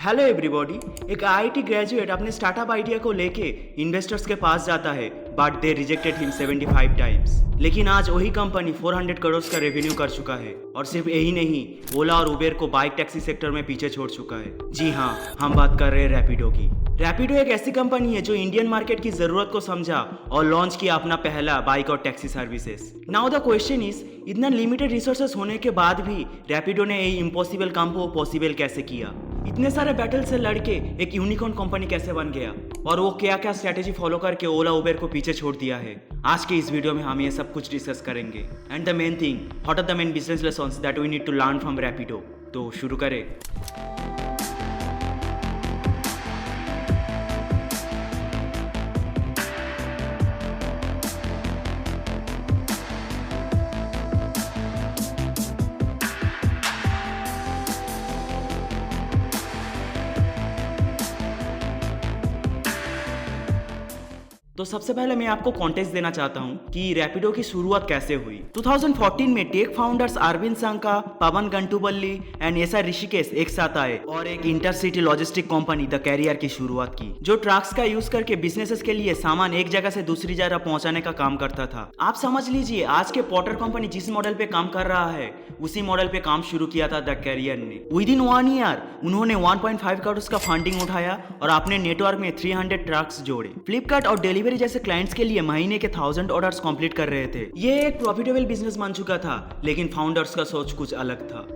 Hello everybody. एक IIT graduate अपने startup idea को लेके इन्वेस्टर्स के पास जाता है, but they rejected him 75 times. लेकिन आज वही कंपनी 400 करोड़ का रेवेन्यू कर चुका है, और सिर्फ यही नहीं, ओला और उबेर को बाइक टैक्सी सेक्टर में पीछे छोड़ चुका है। जी हाँ, हम बात कर रहे हैं रैपिडो की। रैपिडो एक ऐसी कंपनी है जो इंडियन मार्केट की जरूरत को समझा और लॉन्च किया अपना पहला बाइक और taxi services. Now the question is, इतना लिमिटेड रिसोर्सेस होने के बाद भी रैपिडो ने ये इम्पॉसिबल काम को पॉसिबल कैसे किया? इतने सारे बैटल से लड़के एक यूनिकॉर्न कंपनी कैसे बन गया, और वो क्या क्या स्ट्रेटेजी फॉलो करके ओला उबेर को पीछे छोड़ दिया है? आज के इस वीडियो में हम ये सब कुछ डिस्कस करेंगे। And the main thing, what are the main business lessons that we need to learn from Rapido. तो शुरू करें। तो सबसे पहले मैं आपको कॉन्टेक्स्ट देना चाहता हूं कि रैपिडो की शुरुआत कैसे हुई। 2014 में tech founders Arvind Sanka, Pavan Gantuballi and SR Rishikesh एक साथ आए और एक intercity logistic company the carrier की शुरुआत की, जो ट्रक्स का यूज करके बिजनेसेस के लिए सामान एक जगह से दूसरी जगह पहुंचाने का काम करता था। आप समझ लीजिए, आज के पोर्टर कंपनी जिस मॉडल पे काम कर रहा है उसी मॉडल पे काम शुरू किया था द कैरियर ने। विद इन 1 ईयर उन्होंने 1.5 करोड़ का फंडिंग उठाया और अपने नेटवर्क में 300 ट्रक्स जोड़े। फ्लिपकार्ट और डिलीवरी जैसे क्लाइंट्स के लिए महीने के 1000 ऑर्डर्स कंप्लीट कर रहे थे। ये एक प्रॉफिटेबल बिजनेस बन चुका था, लेकिन फाउंडर्स का सोच कुछ अलग था।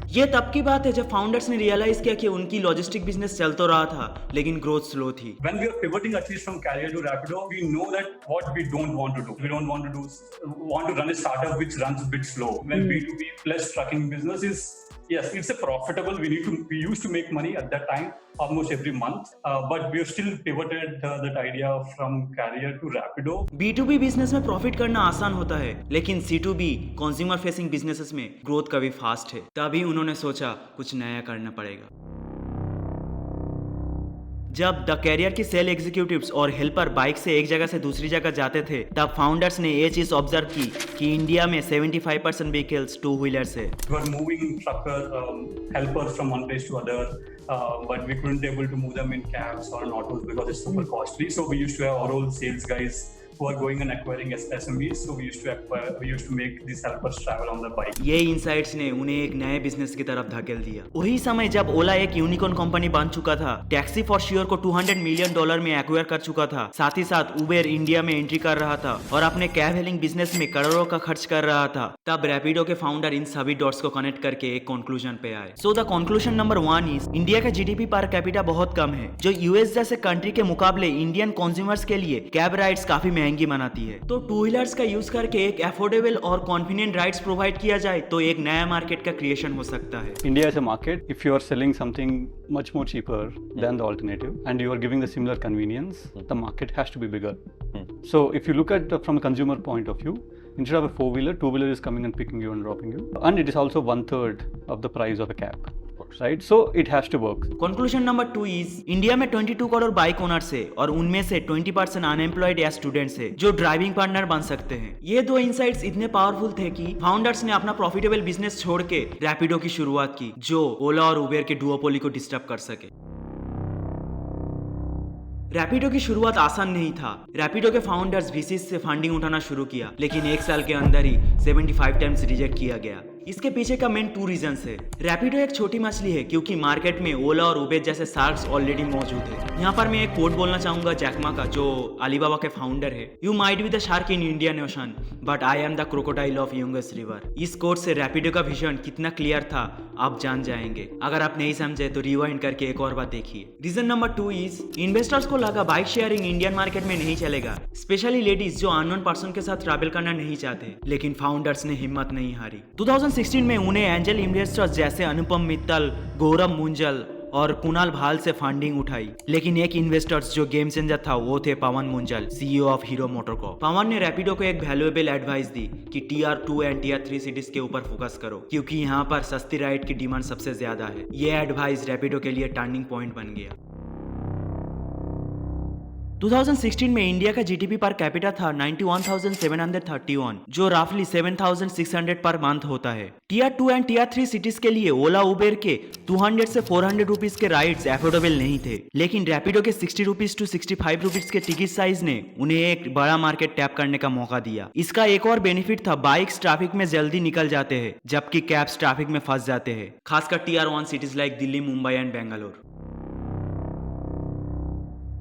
ये तब की बात है जब फाउंडर्स ने रियलाइज किया कि उनकी लॉजिस्टिक बिजनेस चल तो रहा था, लेकिन ग्रोथ स्लो थी। When we are pivoting at least from Carrier to Rapido, we know that what we don't want to do. We don't want to run a startup which runs a bit slow. When B2B plus trucking business is, yes, it's a profitable. We used to make money at that time almost every month, but we have still pivoted that idea from Carrier to Rapido. B2B business में profit करना आसान होता है, लेकिन C2B consumer facing businesses में growth कभी fast है। तभी उन्होंने सोचा कुछ नया करना पड़ेगा। जब द कैरियर की सेल एग्जीक्यूटिव्स और हेल्पर बाइक से एक जगह से दूसरी जगह जाते थे, तब फाउंडर्स ने ये चीज ऑब्जर्व की कि इंडिया में 75% व्हीकल्स 2 व्हीलर्स है। We were moving trucker helpers from one place to other, but we couldn't able to move them in cabs or in autos because it's super costly. So we used to have our own sales guys who are going and acquiring SMEs. So we used to make these helpers travel on the bike. ये insights ने उन्हें एक नए business की तरफ धकेल दिया। वही समय जब ओला एक यूनिकॉर्न कंपनी बन चुका था, टैक्सी फॉर श्योर को $200 मिलियन में एक्वायर कर चुका था, साथ ही साथ उबेर इंडिया में एंट्री कर रहा था और अपने कैब हेलिंग बिजनेस में करोड़ों का खर्च कर रहा था, तब रैपिडो के फाउंडर इन सभी डॉट्स को कनेक्ट करके एक कंक्लूजन पे आए। So the conclusion number 1 is, India का जीडीपी पर कैपिटा बहुत कम है, जो यूएस जैसे कंट्री के मुकाबले इंडियन कंज्यूमर्स के लिए कैब राइड्स काफी महंगी बनाती है। तो 2 व्हीलर्स का यूज करके एक अफोर्डेबल और कॉन्फिडेंट राइड्स प्रोवाइड किया जाए तो एक नया मार्केट का क्रिएशन हो सकता है। India is a market. If you are selling something much more cheaper than the alternative and you are giving the similar convenience, the market has to be bigger. So if you look at from a consumer point of view, instead of a 4-wheeler, 2-wheeler is coming and picking you and dropping you, and it is also 1/3 of the price of a cab. Right? So it has to work. Conclusion number 2 is, India में 22 crore bike owners है और उनमें से 20% unemployed या students है जो driving partner बन सकते हैं। ये 2 इनसाइट्स इतने पावरफुल थे कि फाउंडर्स ने अपना प्रॉफिटेबल बिजनेस छोड़ के रैपिडो की शुरुआत की, जो ओला और उबेर के डुओपोली को डिस्टर्ब कर सके। रैपिडो की शुरुआत आसान नहीं था। रैपिडो के फाउंडर्स वीसीज से फंडिंग उठाना शुरू किया, लेकिन 1 साल के अंदर ही 75 टाइम्स रिजेक्ट किया गया। इसके पीछे का मेन 2 रीजंस है। रैपिडो एक छोटी मछली है क्योंकि मार्केट में ओला और उबेर जैसे शार्क्स ऑलरेडी मौजूद है। यहाँ पर मैं एक कोट बोलना चाहूंगा जैक मा का, जो अलीबाबा के फाउंडर है। You might be the shark in Indian ocean, but I am the crocodile of youngest river. इस कोट से रैपिडो का विजन कितना क्लियर था आप जान जाएंगे। अगर आप नहीं समझे तो रिवाइंड करके एक और बात देखिए। रीजन नंबर 2 इज, इन्वेस्टर्स को लगा बाइक शेयरिंग इंडियन मार्केट में नहीं चलेगा, स्पेशली लेडीज जो अननोन पर्सन के साथ ट्रैवल करना नहीं चाहते। लेकिन फाउंडर्स ने हिम्मत नहीं हारी। 2016 में उन्हें एंजल इन्वेस्टर्स जैसे अनुपम मित्तल, गौरव मुंजल और कुणाल भाल से फंडिंग उठाई, लेकिन एक इन्वेस्टर्स जो गेम चेंजर था वो थे पवन Munjal, CEO of hero MotoCorp. पवन ने रैपिडो को एक वैल्यूएबल एडवाइस दी कि टीआर 2 एंड टीआर 3 सिटीज के ऊपर फोकस करो, क्योंकि यहाँ पर सस्ती राइड की डिमांड सबसे ज्यादा है। ये एडवाइस रैपिडो के लिए टर्निंग पॉइंट बन गया। 2016 में इंडिया का जीडीपी पर कैपिटा था 91,731, जो राफली 7,600 पर मंथ होता है। टियर 2 एंड टियर 3 सिटीज के लिए ओला उबेर के 200 से 400 रुपीज के राइड्स एफोर्डेबल नहीं थे, लेकिन रैपिडो के 60 रुपीज टू 65 रुपीज के टिकट साइज ने उन्हें एक बड़ा मार्केट टैप करने का मौका दिया। इसका एक और बेनिफिट था, बाइक्स ट्रैफिक में जल्दी निकल जाते हैं जबकि कैब्स ट्रैफिक में फंस जाते हैं, खासकर tier 1 cities like Delhi, Mumbai and Bangalore.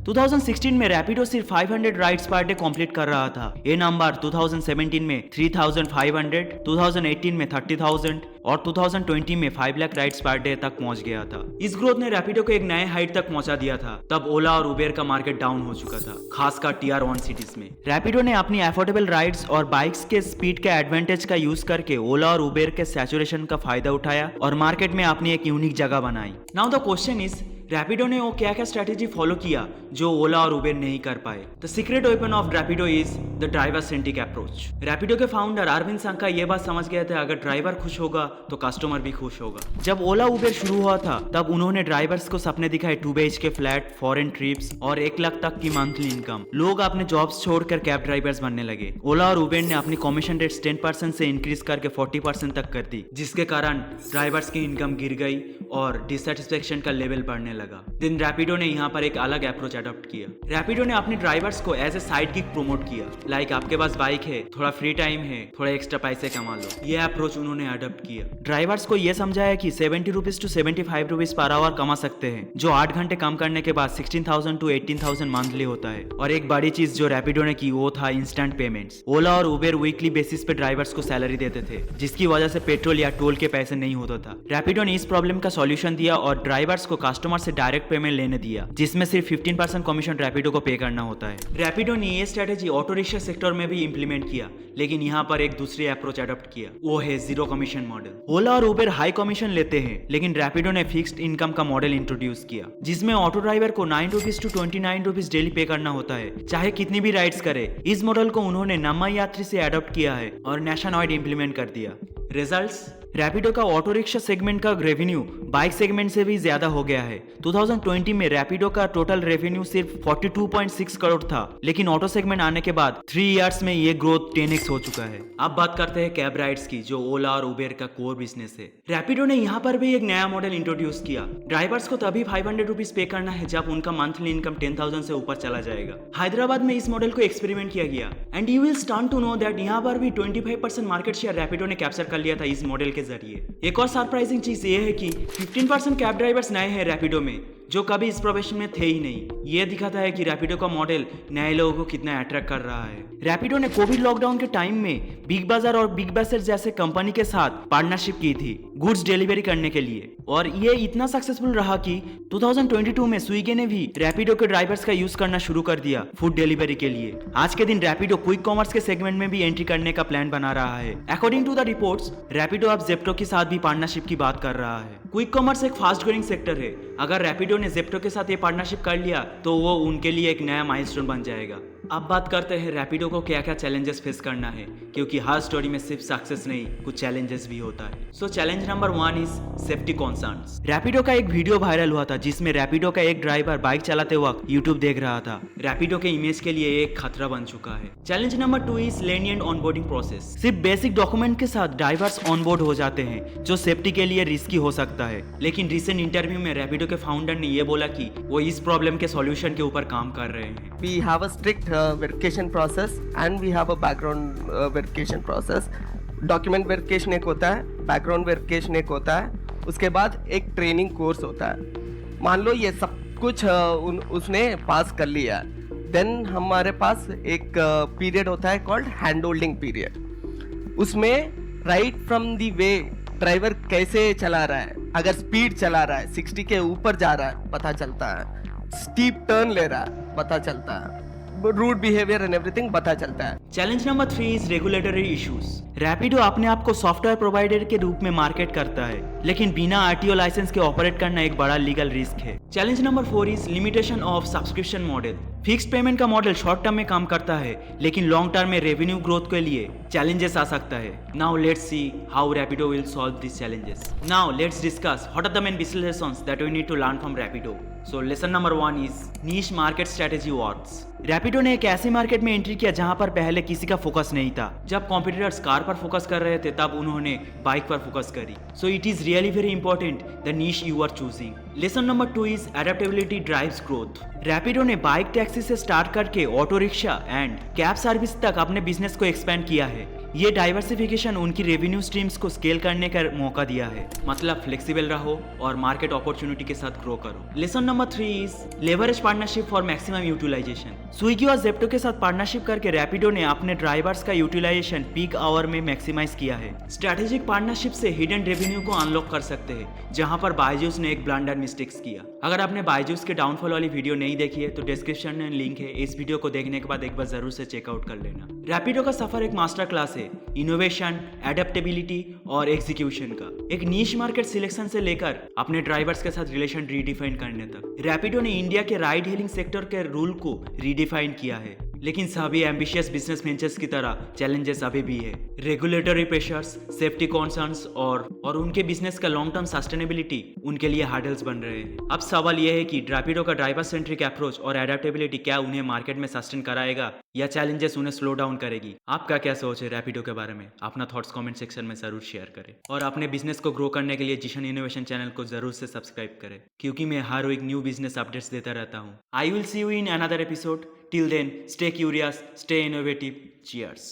2016 में रैपिडो सिर्फ 500 राइड्स पर डे कंप्लीट कर रहा था। ये नंबर 2017 में 3,500, 2018 में 30,000 और 2020 में 5 लाख राइड्स पर डे तक पहुंच गया था। इस ग्रोथ ने रैपिडो को एक नए हाइट तक पहुंचा दिया था। तब ओला और उबेर का मार्केट डाउन हो चुका था, खासकर टियर 1 सिटीज में। रैपिडो ने अपनी अफोर्डेबल राइड्स और बाइक्स के स्पीड के एडवांटेज का यूज करके ओला और उबेर के सैचुरेशन का फायदा उठाया और मार्केट में अपनी एक यूनिक जगह बनाई। Now the question is, Rapido ने वो क्या क्या स्ट्रेटेजी फॉलो किया जो ओला और उबेर नहीं कर पाए? The secret weapon of Rapido is the driver centric approach. Rapido के फाउंडर अरविंद संका ये बात समझ गए थे, अगर ड्राइवर खुश होगा तो कस्टमर भी खुश होगा। जब ओला उबेर शुरू हुआ था तब उन्होंने ड्राइवर्स को सपने दिखाए 2 BHK फ्लैट, फॉरेन ट्रिप्स और 1 लाख तक की मंथली इनकम। लोग अपने जॉब्स छोड़कर कैब ड्राइवर्स बनने लगे। ओला और उबेर ने अपनी कमीशन रेट्स 10% से इंक्रीज करके 40% तक कर दी, जिसके कारण ड्राइवर्स की इनकम गिर गई और डिससेटिस्फेक्शन का लेवल बढ़ने लगा। दिन रैपिडो ने यहाँ पर एक अलग अप्रोच अडॉप्ट किया। रैपिडो ने अपने ड्राइवर्स को as a side kick promote किया, लाइक आपके पास बाइक है, थोड़ा फ्री टाइम है, थोड़ा एक्स्ट्रा पैसे कमा लो। ये अप्रोच उन्होंने अडॉप्ट किया। ड्राइवर्स को यह समझाया कि 70 rupees to 75 rupees per hour कमा सकते हैं, जो 8 घंटे काम करने के बाद 16,000 टू 18,000 मंथली होता है। और एक बड़ी चीज जो रैपिडो ने की वो था इंस्टेंट पेमेंट्स। ओला और उबेर वीकली बेसिस पे ड्राइवर्स को सैलरी देते थे, जिसकी वजह से पेट्रोल या टोल के पैसे नहीं होता था। रैपिडो ने इस प्रॉब्लम का सॉल्यूशन दिया और ड्राइवर्स को कस्टमर से डायरेक्ट पेमेंट लेने दिया, जिसमें सिर्फ 15% कमीशन रैपिडो को पे करना होता है। रैपिडो ने ये स्ट्रेटेजी ऑटो रिक्शा सेक्टर में भी इंप्लीमेंट किया, लेकिन यहाँ पर एक दूसरी अप्रोच अडॉप्ट किया, वो है जीरो कमीशन मॉडल। ओला और उबेर हाई कमीशन लेते हैं, लेकिन रैपिडो ने फिक्स्ड इनकम का मॉडल इंट्रोड्यूस किया, जिसमें ऑटो ड्राइवर को 9 रुपीज टू 29 रुपीज डेली पे करना होता है, चाहे कितनी भी राइड्स करे। इस मॉडल को उन्होंने नम्मा यात्री से अडॉप्ट किया है और नेशन वाइड इंप्लीमेंट कर दिया। रिजल्ट्स, रैपिडो का ऑटो रिक्शा सेगमेंट का रेवेन्यू बाइक सेगमेंट से भी ज्यादा हो गया है। 2020 में रैपिडो का टोटल रेवेन्यू सिर्फ 42.6 करोड़ था, लेकिन ऑटो सेगमेंट आने के बाद 3 इयर्स में ये ग्रोथ 10x हो चुका है। अब बात करते हैं कैब राइड्स की, जो ओला और उबेर का कोर बिजनेस है। रैपिडो ने यहाँ पर भी एक नया मॉडल इंट्रोड्यूस किया। ड्राइवर्स को तभी 500 रुपीज पे करना है जब उनका मंथली इनकम 10,000 से ऊपर चला जाएगा। हैदराबाद में इस मॉडल को एक्सपेरिमेंट किया गया and you will stun to know that यहाँ पर भी 25% मार्केट शेयर रैपिडो ने कैप्चर कर लिया था इस मॉडल के जरिए। एक और सरप्राइजिंग चीज ये है कि 15% कैब ड्राइवर्स नए हैं रैपिडो में, जो कभी इस प्रोफेशन में थे ही नहीं। ये दिखाता है कि रैपिडो का मॉडल नए लोगों को कितना अट्रैक्ट कर रहा है। रैपिडो ने कोविड लॉकडाउन के टाइम में बिग बाजार और बिग बास्केट जैसे कंपनी के साथ पार्टनरशिप की थी गुड्स डिलीवरी करने के लिए, और ये इतना सक्सेसफुल रहा कि 2022 में स्विगी ने भी रैपिडो के ड्राइवर्स का यूज करना शुरू कर दिया फूड डिलीवरी के लिए। आज के दिन रैपिडो क्विक कॉमर्स के सेगमेंट में भी एंट्री करने का प्लान बना रहा है। According to the reports, Rapido अब जेप्टो के साथ भी पार्टनरशिप की बात कर रहा है। क्विक कॉमर्स एक फास्ट ग्रोइंग सेक्टर है। अगर रैपिडो ने जेप्टो के साथ ये पार्टनरशिप कर लिया तो वो उनके लिए एक नया माइलस्टोन बन जाएगा। अब बात करते हैं रैपिडो को क्या क्या चैलेंजेस फेस करना है, क्योंकि हर स्टोरी में सिर्फ सक्सेस नहीं, कुछ चैलेंजेस भी होता है। सो challenge number 1 is safety concerns. Rapido का एक वीडियो वायरल हुआ था जिसमें रैपिडो का एक ड्राइवर बाइक चलाते वक्त यूट्यूब देख रहा था। रैपिडो के इमेज के लिए एक खतरा बन चुका है। Challenge number 2 is lenient onboarding process. सिर्फ बेसिक डॉक्यूमेंट के साथ ड्राइवर्स ऑनबोर्ड हो जाते हैं, जो सेफ्टी के लिए रिस्की हो सकता है। लेकिन रिसेंट इंटरव्यू में रैपिडो के फाउंडर ने ये बोला कि वो इस प्रॉब्लम के सॉल्यूशन के ऊपर काम कर रहे हैं। We have a strict verification process and we have a background verification process. Document verification एक होता है, background verification एक होता है, उसके बाद एक ट्रेनिंग कोर्स होता है। मान लो ये सब कुछ उसने पास कर लिया, देन हमारे पास एक पीरियड होता है कॉल्ड हैंड होल्डिंग पीरियड। उसमें right from the way driver कैसे चला रहा है, अगर स्पीड चला रहा है 60 के ऊपर जा रहा है पता चलता है, स्टीप टर्न ले रहा है पता चलता है, रूट बिहेवियर एंड एवरीथिंग पता चलता है। Challenge number 3 is regulatory issues. Rapido अपने आप को सॉफ्टवेयर प्रोवाइडर के रूप में मार्केट करता है, लेकिन बिना आरटीओ लाइसेंस के ऑपरेट करना एक बड़ा लीगल रिस्क है। Challenge number 4 is limitation of subscription model. Fixed payment का मॉडल शॉर्ट टर्म में काम करता है, लेकिन लॉन्ग टर्म में रेवेन्यू ग्रोथ के लिए चैलेंजेस आ सकता है। Now let's see how Rapido will solve this challenges. Now let's discuss what are the main business lessons that we need to learn from Rapido. So lesson number 1 is niche market strategy works. Rapido ने एक ऐसे market में entry किया जहां पर पहले किसी का फोकस नहीं था। जब कॉम्पिटिटर्स कार पर फोकस कर रहे थे तब उन्होंने बाइक पर फोकस करी। So it is really very important the niche you are choosing. Lesson number 2 is adaptability drives growth. Rapido ने बाइक टैक्सी से स्टार्ट करके auto rickshaw and cab service तक अपने बिजनेस को एक्सपेंड किया है। ये डाइवर्सिफिकेशन उनकी रेवेन्यू स्ट्रीम्स को स्केल करने का मौका दिया है। मतलब फ्लेक्सिबल रहो और मार्केट अपॉर्चुनिटी के साथ ग्रो करो। Lesson number 3 is leverage partnership for maximum utilisation. Swiggy और जेप्टो के साथ पार्टनरशिप करके रैपिडो ने अपने ड्राइवर्स का यूटिलाइजेशन पीक आवर में मैक्सिमाइज किया है। स्ट्रेटेजिक पार्टनरशिप से हिडन रेवेन्यू को अनलॉक कर सकते हैं, जहां पर बायजूस ने एक ब्लंडर मिस्टेक्स किया। अगर आपने बायजूस के डाउनफॉल वाली वीडियो नहीं देखी है तो डिस्क्रिप्शन में लिंक है, इस वीडियो को देखने के बाद एक बार जरूर से चेकआउट कर लेना। रैपिडो का सफर एक मास्टर क्लास है इनोवेशन, एडेप्टेबिलिटी और एग्जीक्यूशन का। एक नीश मार्केट सिलेक्शन से लेकर अपने ड्राइवर्स के साथ रिलेशन रीडिफाइन करने तक रैपिडो ने इंडिया के राइड हेलिंग सेक्टर के रूल को रीडिफाइन किया है। लेकिन सभी एम्बिशियस बिजनेस वेंचर्स की तरह चैलेंजेस अभी भी है। रेगुलेटरी प्रेशर्स, सेफ्टी कॉन्सर्न्स और उनके बिजनेस का लॉन्ग टर्म सस्टेनेबिलिटी उनके लिए हार्डल्स बन रहे हैं। अब सवाल यह है कि रैपिडो का ड्राइवर सेंट्रिक अप्रोच और एडेप्टेबिलिटी क्या उन्हें मार्केट में सस्टेन कराएगा या चैलेंजेस उन्हें स्लो डाउन करेगी। आपका क्या सोच है रैपिडो के बारे में? अपना थॉट्स कमेंट सेक्शन में जरूर शेयर करें और अपने बिजनेस को ग्रो करने के लिए जिशन इनोवेशन चैनल को जरूर से सब्सक्राइब करें, क्योंकि मैं हर वीक न्यू बिजनेस अपडेट्स देता रहता हूँ। I will see you in another episode. Till then, stay curious, stay innovative. Cheers.